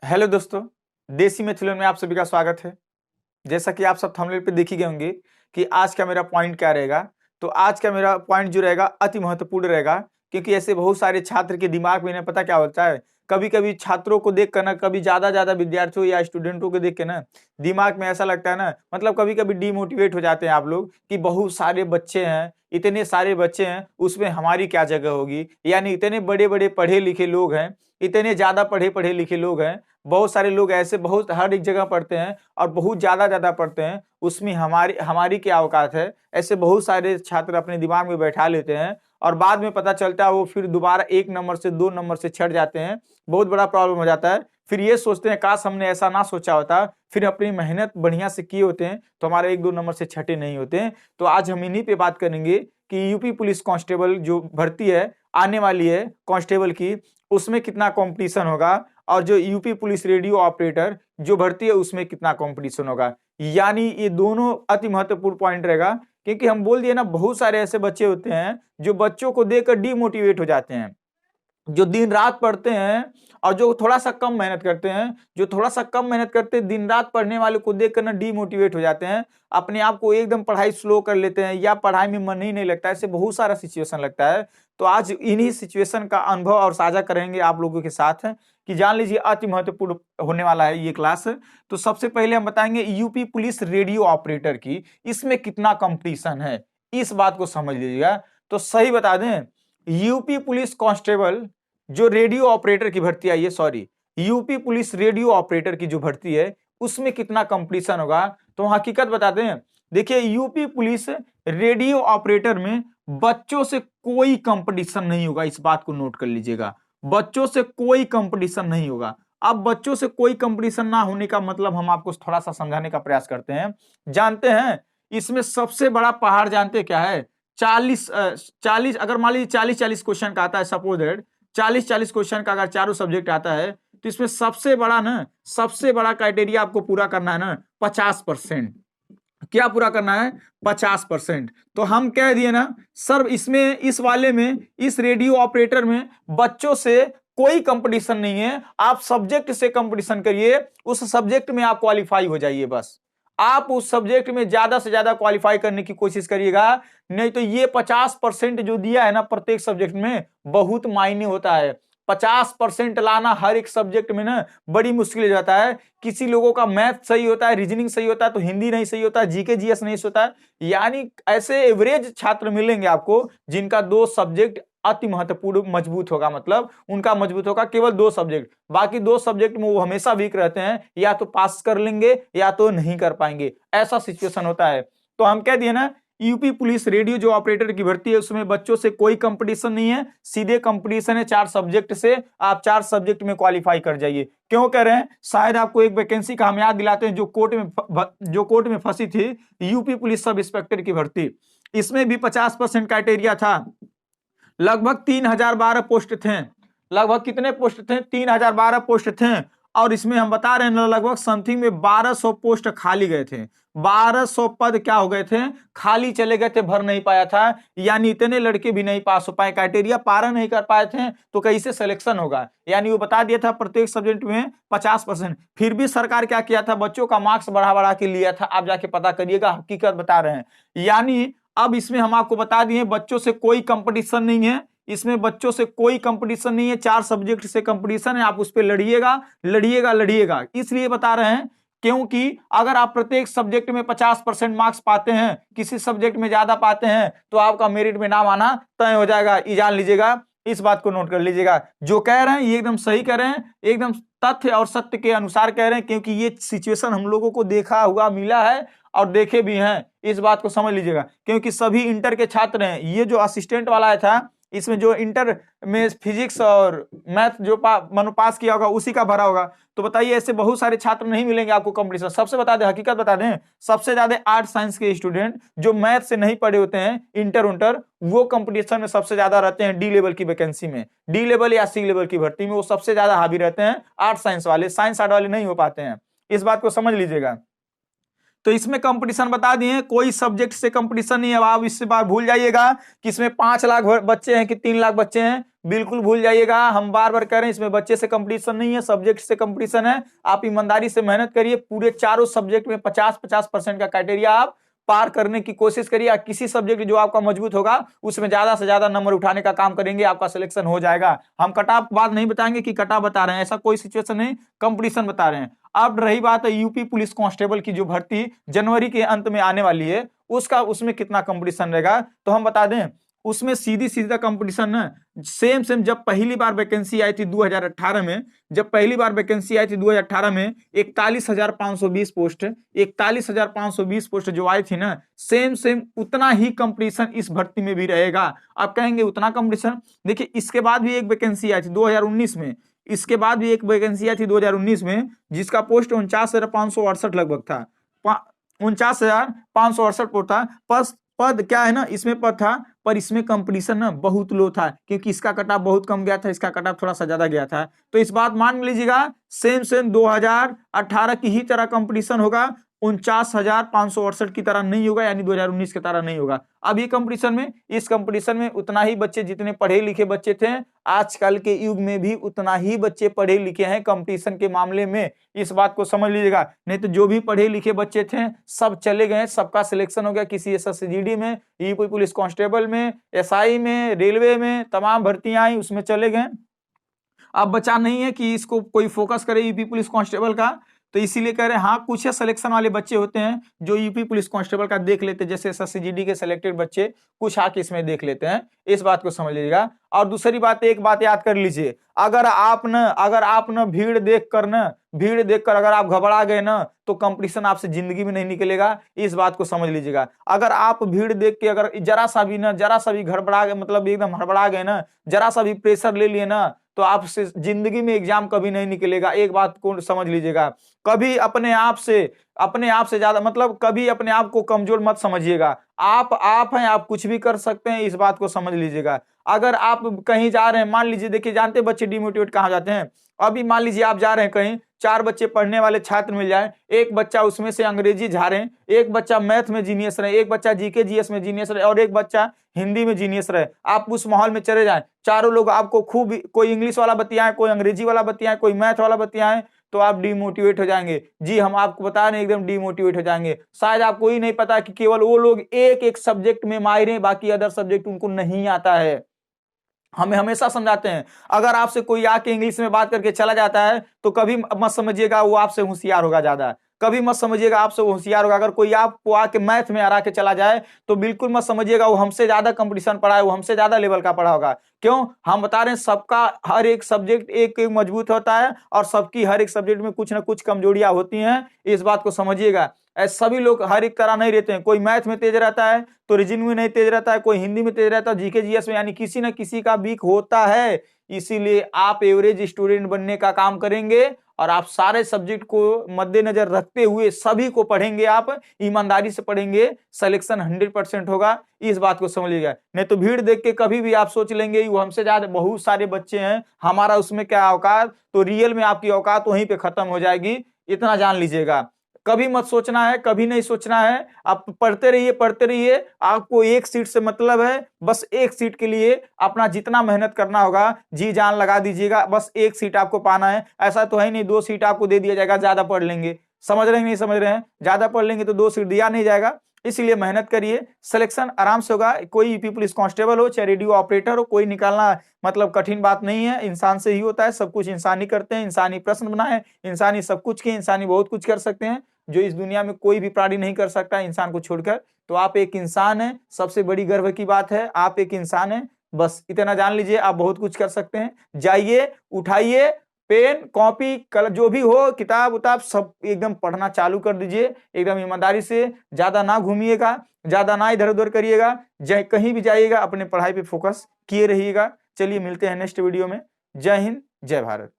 Hello दोस्तों, देसी मिथिलन में आप सभी का स्वागत है। जैसा कि आप सब थंबनेल पे देख ही गए होंगे कि आज का मेरा पॉइंट क्या रहेगा। तो आज का मेरा पॉइंट जो रहेगा अति महत्वपूर्ण रहेगा, क्योंकि ऐसे बहुत सारे छात्र के दिमाग में ना पता क्या होता है, कभी कभी छात्रों को देख कर ना, कभी ज्यादा ज्यादा विद्यार्थियों या स्टूडेंटों को देख के ना दिमाग में ऐसा लगता है ना, मतलब कभी कभी डिमोटिवेट हो जाते हैं आप लोग कि बहुत सारे बच्चे हैं, इतने सारे बच्चे हैं, उसमें हमारी क्या जगह होगी। यानी इतने बड़े बड़े पढ़े लिखे लोग हैं, इतने ज्यादा पढ़े पढ़े लिखे लोग हैं, बहुत सारे लोग ऐसे बहुत हर एक जगह पढ़ते हैं और बहुत ज्यादा ज्यादा पढ़ते हैं, उसमें हमारी हमारी क्या औकात है। ऐसे बहुत सारे छात्र अपने दिमाग में बैठा लेते हैं और बाद में पता चलता है वो फिर दोबारा 1 नंबर से 2 नंबर से छट जाते हैं। बहुत बड़ा प्रॉब्लम हो जाता है। फिर ये सोचते हैं काश हमने ऐसा ना सोचा होता, फिर अपनी मेहनत बढ़िया से किए होते हैं तो हमारे 1-2 नंबर से छटे नहीं होते हैं। तो आज हम इन्हीं पे बात करेंगे कि यूपी पुलिस कांस्टेबल जो भर्ती है आने वाली है कांस्टेबल की, उसमें कितना कंपटीशन होगा, और जो यूपी पुलिस रेडियो ऑपरेटर जो भर्ती है उसमें कितना कंपटीशन होगा। यानी ये दोनों अति महत्वपूर्ण पॉइंट रहेगा, क्योंकि हम बोल दिए ना, बहुत सारे ऐसे बच्चे होते हैं जो बच्चों को देखकर डिमोटिवेट हो जाते हैं, जो दिन रात पढ़ते हैं और जो थोड़ा सा कम मेहनत करते हैं। जो थोड़ा सा कम मेहनत करते हैं, दिन रात पढ़ने वाले को देखकर ना डिमोटिवेट हो जाते हैं, अपने आप को एकदम पढ़ाई स्लो कर लेते हैं या पढ़ाई में मन ही नहीं लगता। ऐसे बहुत सारा सिचुएशन लगता है। तो आज इन्हीं सिचुएशन का अनुभव और साझा करेंगे आप लोगों के साथ कि जान लीजिए अति महत्वपूर्ण होने वाला है ये क्लास। तो सबसे पहले हम बताएंगे यूपी पुलिस रेडियो ऑपरेटर की, इसमें कितना कंपटीशन है, इस बात को समझ लीजिएगा। तो सही बता दें, यूपी पुलिस कांस्टेबल जो रेडियो ऑपरेटर की भर्ती आई है, sorry, UP police radio operator की जो भर्ती है उसमें कितना कंपटीशन होगा। तो हकीकत बताते हैं, देखिए यूपी पुलिस रेडियो ऑपरेटर में बच्चों से कोई कंपटीशन नहीं होगा, इस बात को नोट कर लीजिएगा। बच्चों से कोई कंपटीशन नहीं होगा। अब बच्चों से कोई कंपटीशन ना होने का मतलब हम आपको थोड़ा सा समझाने का प्रयास करते हैं। जानते हैं इसमें सबसे बड़ा पहाड़ जानते हैं क्या है? 40 अगर मान लीजिए 40 क्वेश्चन का आता है, सपोज दैट 40 क्वेश्चन का अगर चारों सब्जेक्ट आता है, तो इसमें सबसे बड़ा ना, सबसे बड़ा क्राइटेरिया आपको पूरा करना है ना 50%। क्या पूरा करना है? 50%। तो हम कह दिए ना सर, इसमें इस वाले में, इस रेडियो ऑपरेटर में बच्चों से कोई कंपटीशन नहीं है, आप सब्जेक्ट से कंपटीशन करिए, उस सब्जेक्ट में आप क्वालिफाई हो जाइए। बस आप उस सब्जेक्ट में ज्यादा से ज्यादा क्वालिफाई करने की कोशिश करिएगा। नहीं तो ये 50% जो दिया है ना प्रत्येक सब्जेक्ट में, बहुत मायने होता है। 50% लाना हर एक सब्जेक्ट में ना बड़ी मुश्किल हो जाता है। किसी लोगों का मैथ सही होता है, रीजनिंग सही होता है, तो हिंदी नहीं सही होता, जीके जीएस नहीं होता है। यानी ऐसे एवरेज छात्र मिलेंगे आपको जिनका 2 सब्जेक्ट अति महत्वपूर्ण मजबूत होगा, मतलब उनका मजबूत होगा केवल 2 सब्जेक्ट, बाकी 2 सब्जेक्ट में वो हमेशा वीक रहते हैं, या तो पास कर लेंगे या तो नहीं कर पाएंगे, ऐसा सिचुएशन होता है। तो हम कह दिए ना, यूपी पुलिस रेडियो जो ऑपरेटर की भर्ती है उसमें बच्चों से कोई कंपटीशन नहीं है, सीधे कंपटीशन है 4 सब्जेक्ट से। आप 4 सब्जेक्ट में क्वालिफाई कर जाइए। क्यों कह रहे हैं? शायद आपको एक वैकेंसी का हम याद दिलाते हैं, जो कोर्ट में फंसी थी, यूपी पुलिस सब इंस्पेक्टर की भर्ती। इसमें भी 50% क्राइटेरिया था। लगभग 3012 पोस्ट थे। लगभग कितने पोस्ट थे? 3012 पोस्ट थे। और इसमें हम बता रहे हैं लगभग समथिंग में 1200 पोस्ट खाली गए थे। 1200 पद क्या हो गए थे? खाली चले गए थे, भर नहीं पाया था। यानी इतने लड़के भी नहीं पास हो पाए, क्राइटेरिया पारा नहीं कर पाए थे, तो कैसे सिलेक्शन होगा। यानी वो बता दिया था प्रत्येक सब्जेक्ट में 50%। फिर भी सरकार क्या किया था? बच्चों का मार्क्स बढ़ा बढ़ा के लिया था। आप जाके पता करिएगा, हकीकत बता रहे हैं। यानी अब इसमें हम आपको बता दिए बच्चों से कोई कंपटीशन नहीं है, इसमें बच्चों से कोई कंपटीशन नहीं है, 4 सब्जेक्ट से कंपटीशन है। आप उस पर लड़िएगा लड़िएगा लड़िएगा, इसलिए बता रहे हैं क्योंकि अगर आप प्रत्येक सब्जेक्ट में 50% मार्क्स पाते हैं, किसी सब्जेक्ट में ज्यादा पाते हैं, तो आपका मेरिट में नाम आना तय हो जाएगा। ये जान लीजिएगा, इस बात को नोट कर लीजिएगा। जो कह रहे हैं ये एकदम सही कह रहे हैं, एकदम तथ्य और सत्य के अनुसार कह रहे हैं, क्योंकि ये सिचुएशन हम लोगों को देखा हुआ मिला है और देखे भी हैं। इस बात को समझ लीजिएगा, क्योंकि सभी इंटर के छात्र हैं। ये जो असिस्टेंट वाला था, इसमें जो इंटर में फिजिक्स और मैथ जो पास किया होगा उसी का भरा होगा। तो बताइए, ऐसे बहुत सारे छात्र नहीं मिलेंगे आपको कंपटीशन। सबसे बता दें, हकीकत बता दें, सबसे ज्यादा आर्ट साइंस के स्टूडेंट जो मैथ से नहीं पढ़े होते हैं, इंटर उंटर, वो कंपटीशन में सबसे ज्यादा रहते हैं। डी लेवल की वैकेंसी में, डी लेवल या सी लेवल की भर्ती में वो सबसे ज्यादा हावी रहते हैं। आर्ट साइंस वाले, साइंस आर्ट वाले नहीं हो पाते हैं। इस बात को समझ लीजिएगा। तो इसमें कंपटीशन बता दिए, कोई सब्जेक्ट से कंपटीशन नहीं है। अब आप इससे बात भूल जाइएगा कि इसमें 5 लाख बच्चे हैं कि 3 लाख बच्चे हैं, बिल्कुल भूल जाइएगा। हम बार बार कह रहे हैं इसमें बच्चे से कंपटीशन नहीं है, सब्जेक्ट से कंपटीशन है। आप ईमानदारी से मेहनत करिए, पूरे चारों सब्जेक्ट में 50-50% का क्राइटेरिया आप पार करने की कोशिश करिए। किसी सब्जेक्ट जो आपका मजबूत होगा उसमें ज्यादा से ज्यादा नंबर उठाने का काम करेंगे, आपका सिलेक्शन हो जाएगा। हम कट ऑफ बात नहीं बताएंगे कि कट ऑफ बता रहे हैं, ऐसा कोई सिचुएशन नहीं, कंपटीशन बता रहे हैं। अब रही बात है यूपी पुलिस कांस्टेबल की जो भर्ती जनवरी के अंत में आने वाली है, उसमें कितना कंपटीशन रहेगा तो हम बता दें। उसमें सीधी सीधा कंपटीशन ना सेम जब पहली बार वैकेंसी आई थी 2018 में, जब पहली बार वैकेंसी आई थी 2018 में 41,520 पोस्ट, 41,520 पोस्ट जो आई थी ना, सेम उतना ही कंपटीशन इस भर्ती में भी रहेगा। आप कहेंगे उतना कंपटीशन, देखिए इसके बाद भी एक वैकेंसी आई थी 2019 में, इसके बाद भी एक वैकेंसी आई थी 2019 में, जिसका पोस्ट 49,568 लगभग था, 49,568 पोस्ट था। पद क्या है ना, इसमें पद था, पर इसमें कंपटीशन ना बहुत लो था, क्योंकि इसका कट ऑफ बहुत कम गया था, इसका कट ऑफ थोड़ा सा ज्यादा गया था। तो इस बात मान लीजिएगा सेम 2018 की ही तरह कंपटीशन होगा, 49,568 की तरह नहीं होगा, यानी 2019 की तरह नहीं होगा। अब ये कंपटीशन में, इस कंपटीशन में उतना ही बच्चे, जितने पढ़े लिखे बच्चे थे आजकल के युग में भी उतना ही बच्चे पढ़े लिखे हैं कंपटीशन के मामले में, इस बात को समझ लीजिएगा। नहीं तो जो भी पढ़े लिखे बच्चे थे सब चले गए, सबका सिलेक्शन हो गया किसी SSGD में, यूपी पुलिस कांस्टेबल में, SI में, रेलवे में, तमाम भर्तियां आई उसमें चले गए। अब बचा नहीं है कि इसको कोई फोकस करे यूपी पुलिस कांस्टेबल का, तो इसीलिए कह रहे हैं हाँ कुछ सिलेक्शन वाले बच्चे होते हैं जो यूपी पुलिस कांस्टेबल का देख लेते हैं, जैसे SSGD के सिलेक्टेड बच्चे कुछ आके इसमें देख लेते हैं, इस बात को समझ लीजिएगा। और दूसरी बात, एक बात याद कर लीजिए, अगर आप न भीड़ देखकर अगर आप घबरा गए ना, तो कंपटीशन आपसे जिंदगी में नहीं निकलेगा, इस बात को समझ लीजिएगा। अगर आप भीड़ देख के अगर जरा सा भी घबरा गए, मतलब एकदम हड़बड़ा गए ना, जरा सा भी प्रेशर ले लिए ना, तो आपसे जिंदगी में एग्जाम कभी नहीं निकलेगा, एक बात को समझ लीजिएगा। कभी अपने आप से ज्यादा, मतलब कभी अपने आप को कमजोर मत समझिएगा। आप हैं, आप कुछ भी कर सकते हैं, इस बात को समझ लीजिएगा। अगर आप कहीं जा रहे हैं, मान लीजिए, देखिए जानते बच्चे डिमोटिवेट कहाँ जाते हैं, अभी मान लीजिए आप जा रहे हैं कहीं, 4 बच्चे पढ़ने वाले छात्र मिल जाए, एक बच्चा उसमें से अंग्रेजी झाड़े, एक बच्चा मैथ में जीनियस रहे, एक बच्चा GK GS में जीनियस रहे, और एक बच्चा हिंदी में जीनियस रहे, आप उस माहौल में चले जाएं, चारों लोग आपको खूब, कोई इंग्लिश वाला बतियाए, कोई अंग्रेजी वाला बतियाए, कोई मैथ वाला बतियाए, तो आप डिमोटिवेट हो जाएंगे। जी हम आपको बता रहे हैं, एकदम डिमोटिवेट हो जाएंगे। शायद आपको ही नहीं पता कि केवल वो लोग एक सब्जेक्ट में माहिर हैं, बाकी अदर सब्जेक्ट उनको नहीं आता है। हमें हमेशा समझाते हैं, अगर आपसे कोई आके इंग्लिश में बात करके चला जाता है तो कभी मत समझिएगा वो आपसे होशियार होगा ज्यादा, कभी मत समझिएगा आपसे वो होशियार होगा। अगर कोई आपको आके मैथ में हरा के चला जाए तो बिल्कुल मत समझिएगा वो हमसे ज्यादा कंपटीशन पढ़ा है, वो हमसे ज्यादा लेवल का पढ़ा होगा। क्यों? हम बता रहे हैं सबका हर एक सब्जेक्ट एक मजबूत होता है, और सबकी हर एक सब्जेक्ट में कुछ ना कुछ कमजोरियां होती हैं, इस बात को समझिएगा। सभी लोग हर एक तरह नहीं रहते हैं, कोई मैथ में तेज रहता है तो रीजनिंग में नहीं तेज रहता है, कोई हिंदी में तेज रहता है, GK GS में, यानी किसी न किसी का वीक होता है। इसीलिए आप एवरेज स्टूडेंट बनने का काम करेंगे, और आप सारे सब्जेक्ट को मद्देनजर रखते हुए सभी को पढ़ेंगे, आप ईमानदारी से पढ़ेंगे, सिलेक्शन 100% होगा, इस बात को समझ लीजिएगा। नहीं तो भीड़ देख के कभी भी आप सोच लेंगे वो हमसे ज्यादा बहुत सारे बच्चे हैं, हमारा उसमें क्या औकात, तो रियल में आपकी औकात वहीं पे खत्म हो जाएगी, इतना जान लीजिएगा। कभी मत सोचना है, कभी नहीं सोचना है, आप पढ़ते रहिए। आपको एक सीट से मतलब है, बस एक सीट के लिए अपना जितना मेहनत करना होगा जी जान लगा दीजिएगा, बस एक सीट आपको पाना है। ऐसा तो है नहीं 2 सीट आपको दे दिया जाएगा ज्यादा पढ़ लेंगे, समझ रहे हैं नहीं समझ रहे हैं, ज्यादा पढ़ लेंगे तो 2 सीट दिया नहीं जाएगा। इसलिए मेहनत करिए, सिलेक्शन आराम से होगा। कोई यूपी पुलिस कांस्टेबल हो चाहे रेडियो ऑपरेटर हो, कोई निकालना मतलब कठिन बात नहीं है, इंसान से ही होता है, सब कुछ इंसान ही करते हैं, इंसानी प्रश्न बनाए, इंसानी सब कुछ किए, इंसानी बहुत कुछ कर सकते हैं जो इस दुनिया में कोई भी प्राणी नहीं कर सकता इंसान को छोड़कर। तो आप एक इंसान हैं, सबसे बड़ी गर्व की बात है, आप एक इंसान हैं, बस इतना जान लीजिए, आप बहुत कुछ कर सकते हैं। जाइए, उठाइए पेन कॉपी कलर जो भी हो, किताब उताब सब एकदम पढ़ना चालू कर दीजिए, एकदम ईमानदारी से, ज्यादा ना घूमिएगा, ज्यादा ना इधर उधर करिएगा, कहीं भी जाइएगा अपने पढ़ाई पे फोकस किए रहिएगा। चलिए मिलते हैं नेक्स्ट वीडियो में। जय हिंद, जय भारत।